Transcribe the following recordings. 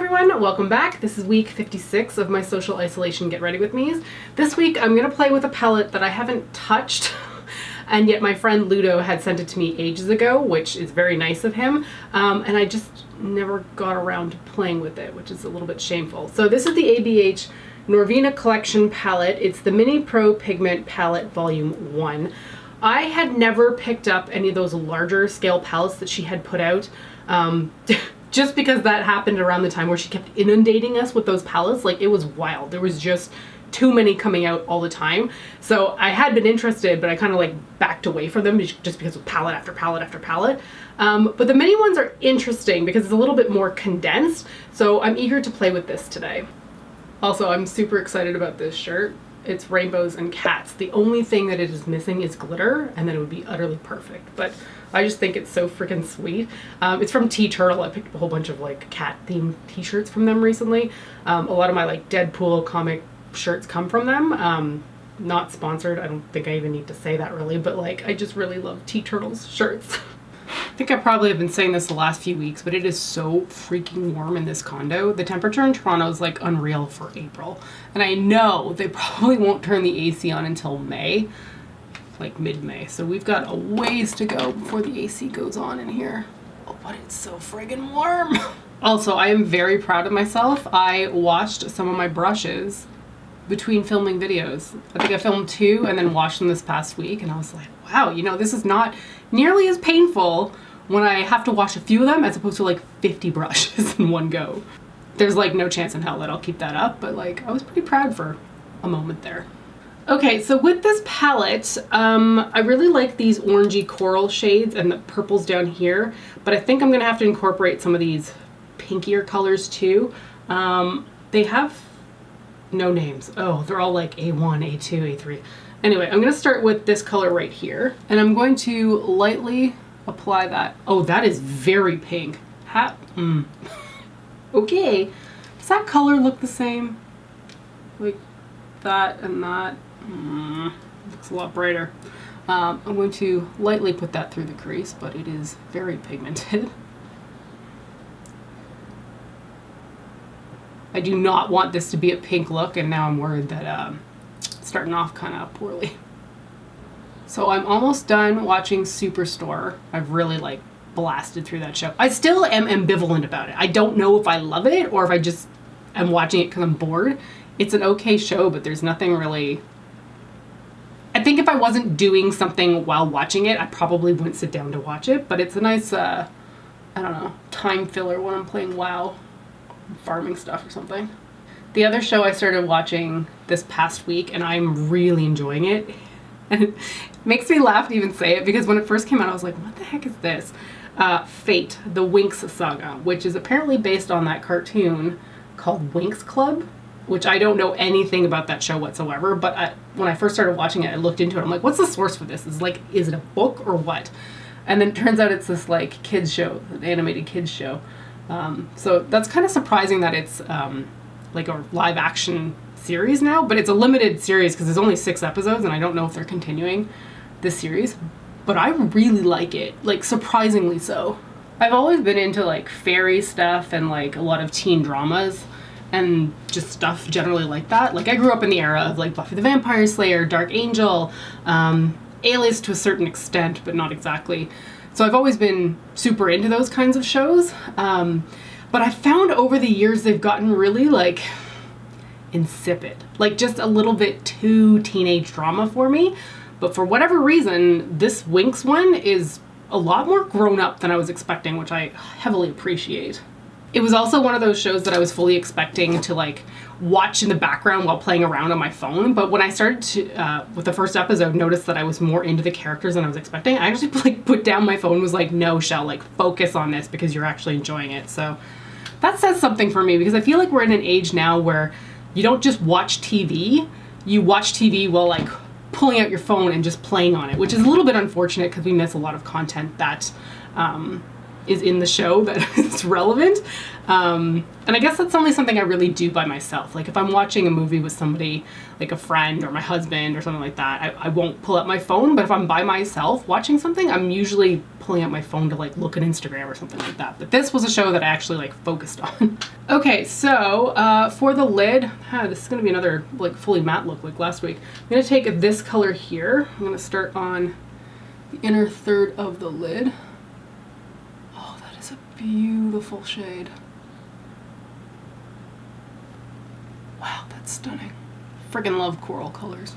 everyone, welcome back. This is week 56 of my social isolation get ready with me's. This week I'm gonna play with a palette that I haven't touched and yet my friend Ludo had sent it to me ages ago, which is very nice of him, and I just never got around to playing with it, which is a little bit shameful. So this is the ABH Norvina collection palette. It's the Mini Pro Pigment Palette Volume 1. I had never picked up any of those larger scale palettes that she had put out. Just because that happened around the time where she kept inundating us with those palettes. Like, it was wild. There was just too many coming out all the time. So I had been interested, but I kind of like backed away from them just because of palette after palette after palette. But the mini ones are interesting because it's a little bit more condensed. So I'm eager to play with this today. Also, I'm super excited about this shirt. It's rainbows and cats. The only thing that it is missing is glitter, and then it would be utterly perfect. But I just think it's so freaking sweet. It's from Turtle. I picked up a whole bunch of like cat themed t-shirts from them recently. A lot of my like Deadpool comic shirts come from them. Not sponsored. I don't think I even need to say that really, but like I just really love Turtle's shirts. I think I probably have been saying this the last few weeks, but it is so freaking warm in this condo. The temperature in Toronto is like unreal for April. And I know they probably won't turn the AC on until May, like mid-May. So we've got a ways to go before the AC goes on in here. Oh, but it's so friggin' warm. Also, I am very proud of myself. I washed some of my brushes between filming videos. I think I filmed 2 and then washed them this past week, and I was like, wow, you know, this is not nearly as painful when I have to wash a few of them as opposed to like 50 brushes in one go. There's like no chance in hell that I'll keep that up, but like I was pretty proud for a moment there. Okay, so with this palette, I really like these orangey coral shades and the purples down here, but I think I'm gonna have to incorporate some of these pinkier colors too. They have no names. Oh, they're all like A1, A2, A3. Anyway, I'm gonna start with this color right here, and I'm going to lightly apply that. Oh, that is very pink. Okay, does that color look the same? Like that and that? Looks a lot brighter. I'm going to lightly put that through the crease, but it is very pigmented. I do not want this to be a pink look, and now I'm worried that it's starting off kind of poorly. So I'm almost done watching Superstore. I've really like blasted through that show. I still am ambivalent about it. I don't know if I love it or if I just am watching it because I'm bored. It's an okay show, but there's nothing really... I think if I wasn't doing something while watching it, I probably wouldn't sit down to watch it, but it's a nice, I don't know, time filler when I'm playing WoW, farming stuff or something. The other show I started watching this past week, and I'm really enjoying it, and it makes me laugh to even say it, because when it first came out I was like, what the heck is this? Fate, the Winx saga, which is apparently based on that cartoon called Winx Club, which I don't know anything about that show whatsoever, but when I first started watching it, I looked into it. I'm like, what's the source for this? Is it a book or what? And then it turns out it's this like kids show, an animated kids show. So that's kind of surprising that it's like a live action series now, but it's a limited series because there's only 6 episodes, and I don't know if they're continuing this series, but I really like it, like surprisingly so. I've always been into like fairy stuff and like a lot of teen dramas and just stuff generally like that. Like I grew up in the era of like Buffy the Vampire Slayer, Dark Angel, Alias to a certain extent, but not exactly. So I've always been super into those kinds of shows. But I found over the years they've gotten really like insipid, like just a little bit too teenage drama for me. But for whatever reason, this Winx one is a lot more grown up than I was expecting, which I heavily appreciate. It was also one of those shows that I was fully expecting to like watch in the background while playing around on my phone. But when I started to, with the first episode, noticed that I was more into the characters than I was expecting, I actually like put down my phone and was like, no, Shell, like focus on this because you're actually enjoying it. So that says something for me, because I feel like we're in an age now where you don't just watch TV, you watch TV while like pulling out your phone and just playing on it, which is a little bit unfortunate because we miss a lot of content that is in the show that is relevant. And I guess that's only something I really do by myself. Like if I'm watching a movie with somebody, like a friend or my husband or something like that, I won't pull up my phone. But if I'm by myself watching something, I'm usually pulling up my phone to like look at Instagram or something like that. But this was a show that I actually like focused on. Okay, so for the lid, this is gonna be another like fully matte look like last week. I'm gonna take this color here. I'm gonna start on the inner third of the lid. Oh, that is a beautiful shade. Wow, that's stunning. Friggin' love coral colors.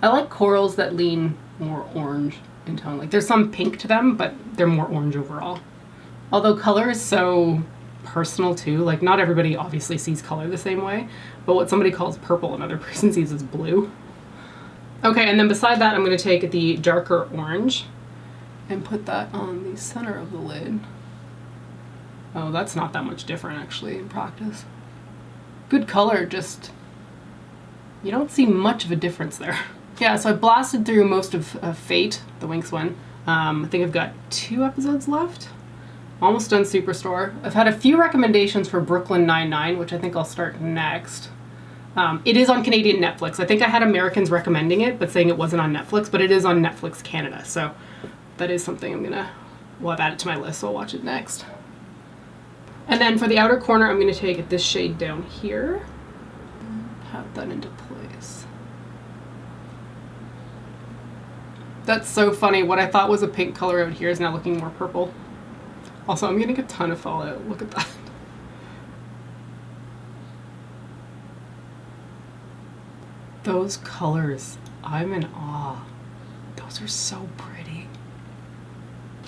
I like corals that lean more orange in tone. Like there's some pink to them, but they're more orange overall. Although color is so personal too. Like not everybody obviously sees color the same way, but what somebody calls purple another person sees as blue. Okay, and then beside that I'm gonna take the darker orange and put that on the center of the lid. Oh, that's not that much different actually in practice. Good color, just you don't see much of a difference there. Yeah, so I blasted through most of Fate, the Winx one. I think I've got 2 episodes left. Almost done Superstore. I've had a few recommendations for Brooklyn Nine-Nine, which I think I'll start next. It is on Canadian Netflix. I think I had Americans recommending it, but saying it wasn't on Netflix, but it is on Netflix Canada. So that is something well, I've added to my list, so I'll watch it next. And then for the outer corner, I'm going to take this shade down here and pat that into place. That's so funny. What I thought was a pink color out here is now looking more purple. Also, I'm getting a ton of fallout. Look at that. Those colors, I'm in awe. Those are so pretty.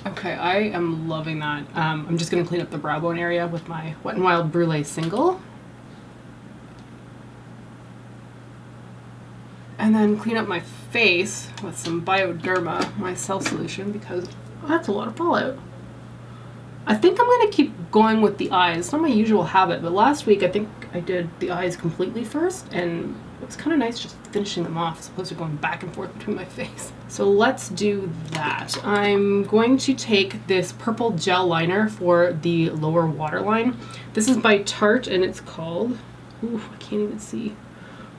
Okay, I am loving that. I'm just gonna clean up the brow bone area with my Wet n Wild Brule Single. And then clean up my face with some Bioderma, my cell solution, because that's a lot of fallout. I think I'm gonna keep going with the eyes. It's not my usual habit, but last week I think I did the eyes completely first, and it was kind of nice just finishing them off as opposed to going back and forth between my face. So let's do that. I'm going to take this purple gel liner for the lower waterline. This is by Tarte and it's called, ooh, I can't even see,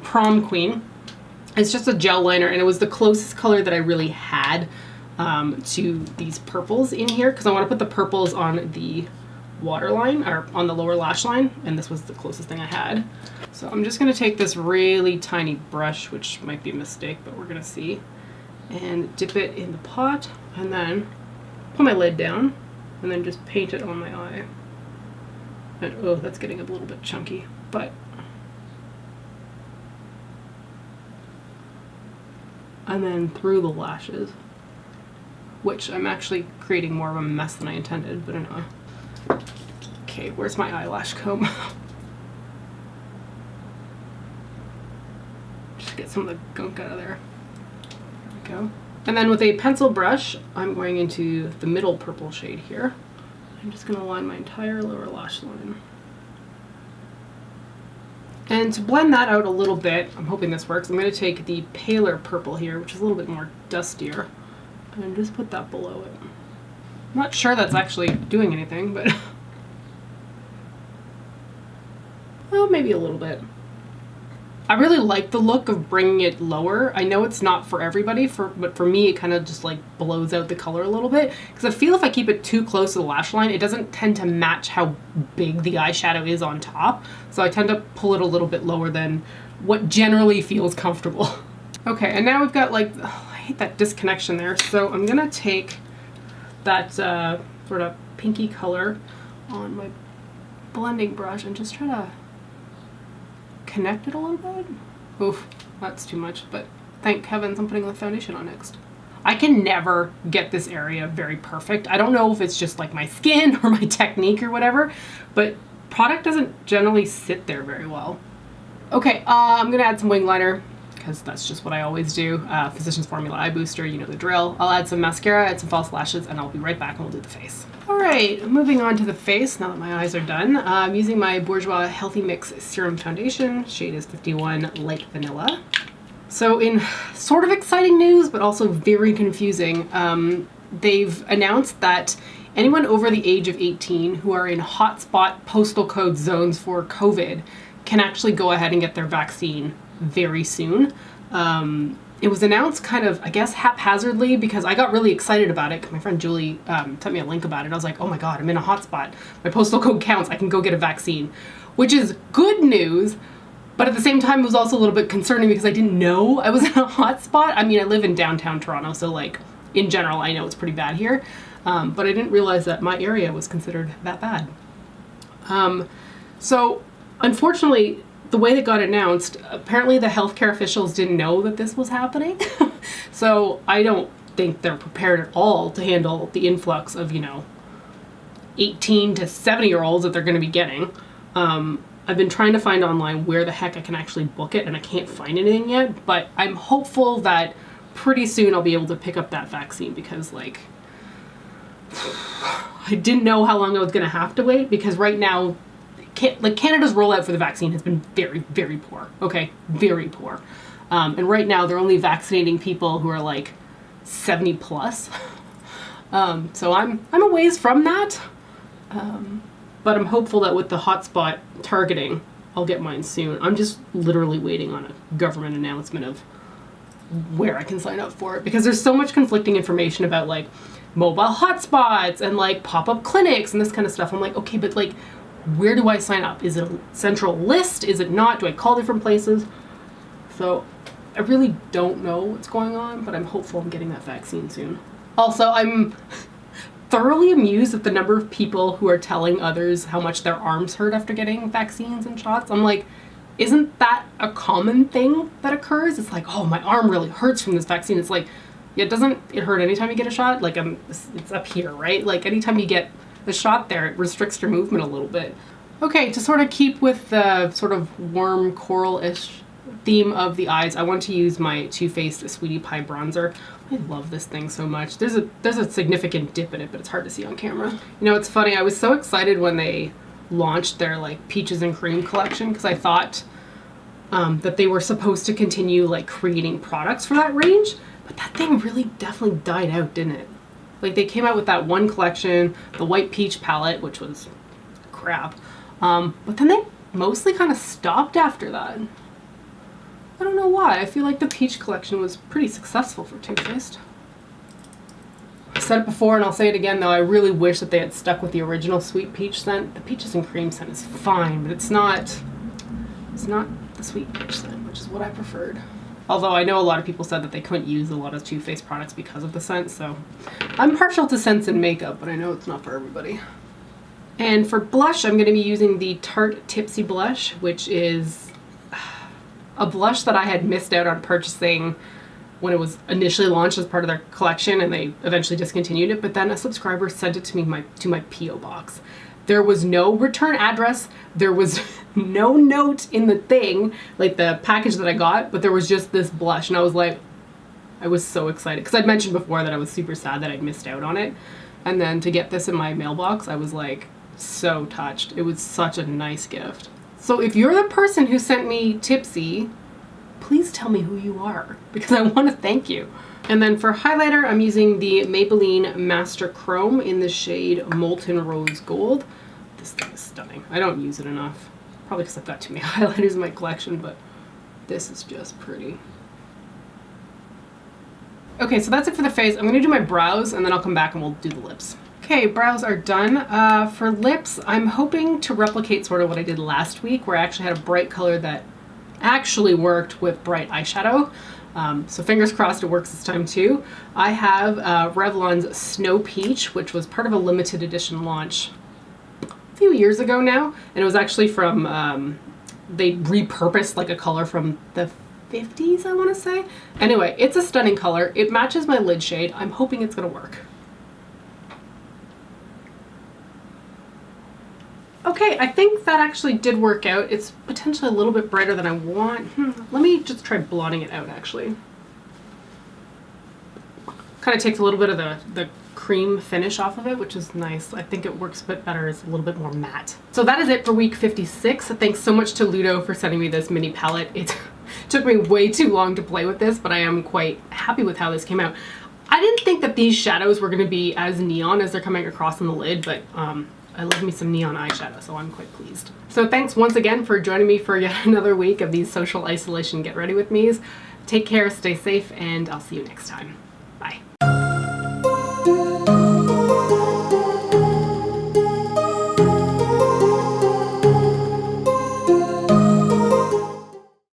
Prom Queen. It's just a gel liner and it was the closest color that I really had to these purples in here because I want to put the purples on the waterline or on the lower lash line, and this was the closest thing I had. So I'm just going to take this really tiny brush, which might be a mistake, but we're going to see, and dip it in the pot and then put my lid down and then just paint it on my eye. And oh, that's getting a little bit chunky, but and then through the lashes, which I'm actually creating more of a mess than I intended, but anyway. Okay, where's my eyelash comb? Just get some of the gunk out of there. There we go. And then with a pencil brush, I'm going into the middle purple shade here. I'm just going to line my entire lower lash line. And to blend that out a little bit, I'm hoping this works, I'm going to take the paler purple here, which is a little bit more dustier, and just put that below it. I'm not sure that's actually doing anything, but well, maybe a little bit. I really like the look of bringing it lower. I know it's not for everybody, but for me it kind of just like blows out the color a little bit, because I feel if I keep it too close to the lash line, it doesn't tend to match how big the eyeshadow is on top. So I tend to pull it a little bit lower than what generally feels comfortable. Okay, and now we've got like, oh, I hate that disconnection there. So I'm gonna take that sort of pinky color on my blending brush and just try to connect it a little bit. Oof, that's too much, but thank heavens I'm putting the foundation on next. I can never get this area very perfect. I don't know if it's just like my skin or my technique or whatever, but product doesn't generally sit there very well. Okay, I'm gonna add some wing liner because that's just what I always do. Physicians Formula Eye Booster, you know the drill. I'll add some mascara, add some false lashes, and I'll be right back and we'll do the face. All right, moving on to the face now that my eyes are done. I'm using my Bourjois Healthy Mix Serum Foundation. Shade is 51 Light Vanilla. So in sort of exciting news, but also very confusing, they've announced that anyone over the age of 18 who are in hotspot postal code zones for COVID can actually go ahead and get their vaccine very soon. It was announced kind of, I guess, haphazardly because I got really excited about it. My friend Julie sent me a link about it. I was like, oh my God, I'm in a hotspot. My postal code counts. I can go get a vaccine, which is good news. But at the same time, it was also a little bit concerning because I didn't know I was in a hotspot. I mean, I live in downtown Toronto, so like in general, I know it's pretty bad here. But I didn't realize that my area was considered that bad. So unfortunately, the way that got announced, apparently the healthcare officials didn't know that this was happening. So I don't think they're prepared at all to handle the influx of, 18 to 70-year-olds that they're going to be getting. I've been trying to find online where the heck I can actually book it, and I can't find anything yet, but I'm hopeful that pretty soon I'll be able to pick up that vaccine because, like, I didn't know how long I was going to have to wait because right now, Canada's rollout for the vaccine has been very, very poor. Okay, very poor. And right now they're only vaccinating people who are like 70 plus. So I'm a ways from that. But I'm hopeful that with the hotspot targeting, I'll get mine soon. I'm just literally waiting on a government announcement of where I can sign up for it because there's so much conflicting information about like mobile hotspots and like pop-up clinics and this kind of stuff. I'm like, okay, but like, where do I sign up? Is it a central list? Is it not? Do I call different places? So I really don't know what's going on, but I'm hopeful I'm getting that vaccine soon. Also, I'm thoroughly amused at the number of people who are telling others how much their arms hurt after getting vaccines and shots. I'm like, isn't that a common thing that occurs? It's like, oh, my arm really hurts from this vaccine. It's like, yeah, doesn't it hurt anytime you get a shot? Like, it's up here, right? Like, anytime you get the shot there, it restricts your movement a little bit. Okay, to sort of keep with the sort of warm coral-ish theme of the eyes, I want to use my Too Faced Sweetie Pie bronzer. I love this thing so much. There's a significant dip in it, but it's hard to see on camera. You know, it's funny, I was so excited when they launched their like Peaches and Cream collection because I thought that they were supposed to continue like creating products for that range, but that thing really definitely died out, didn't it? Like, they came out with that one collection, the White Peach palette, which was crap. But then they mostly kind of stopped after that. I don't know why. I feel like the Peach collection was pretty successful for Too Faced. I've said it before and I'll say it again, though. I really wish that they had stuck with the original Sweet Peach scent. The Peaches and Cream scent is fine, but it's not the Sweet Peach scent, which is what I preferred. Although I know a lot of people said that they couldn't use a lot of Too Faced products because of the scent, so I'm partial to scents in makeup, but I know it's not for everybody. And for blush, I'm going to be using the Tarte Tipsy blush, which is a blush that I had missed out on purchasing when it was initially launched as part of their collection, and they eventually discontinued it, but then a subscriber sent it to me to my P.O. box. There was no return address, there was no note in the thing, like the package that I got, but there was just this blush, and I was like, I was so excited, because I'd mentioned before that I was super sad that I'd missed out on it, and then to get this in my mailbox, I was like, so touched. It was such a nice gift. So if you're the person who sent me Tipsy, please tell me who you are, because I want to thank you. And then for highlighter, I'm using the Maybelline Master Chrome in the shade Molten Rose Gold. This thing is stunning. I don't use it enough. Probably because I've got too many highlighters in my collection, but this is just pretty. Okay, so that's it for the face. I'm going to do my brows, and then I'll come back and we'll do the lips. Okay, brows are done. For lips, I'm hoping to replicate sort of what I did last week, where I actually had a bright color that actually worked with bright eyeshadow. So fingers crossed it works this time too. I have Revlon's Snow Peach, which was part of a limited edition launch a few years ago now, and it was actually from, they repurposed like a color from the 50s, I want to say. Anyway, it's a stunning color. It matches my lid shade. I'm hoping it's going to work. Okay, I think that actually did work out. It's potentially a little bit brighter than I want. Let me just try blotting it out, actually. Kind of takes a little bit of the cream finish off of it, which is nice. I think it works a bit better. It's a little bit more matte. So that is it for week 56. Thanks so much to Ludo for sending me this mini palette. It took me way too long to play with this, but I am quite happy with how this came out. I didn't think that these shadows were going to be as neon as they're coming across on the lid, but I love me some neon eyeshadow, so I'm quite pleased. So thanks once again for joining me for yet another week of these social isolation get ready with me's. Take care, stay safe, and I'll see you next time.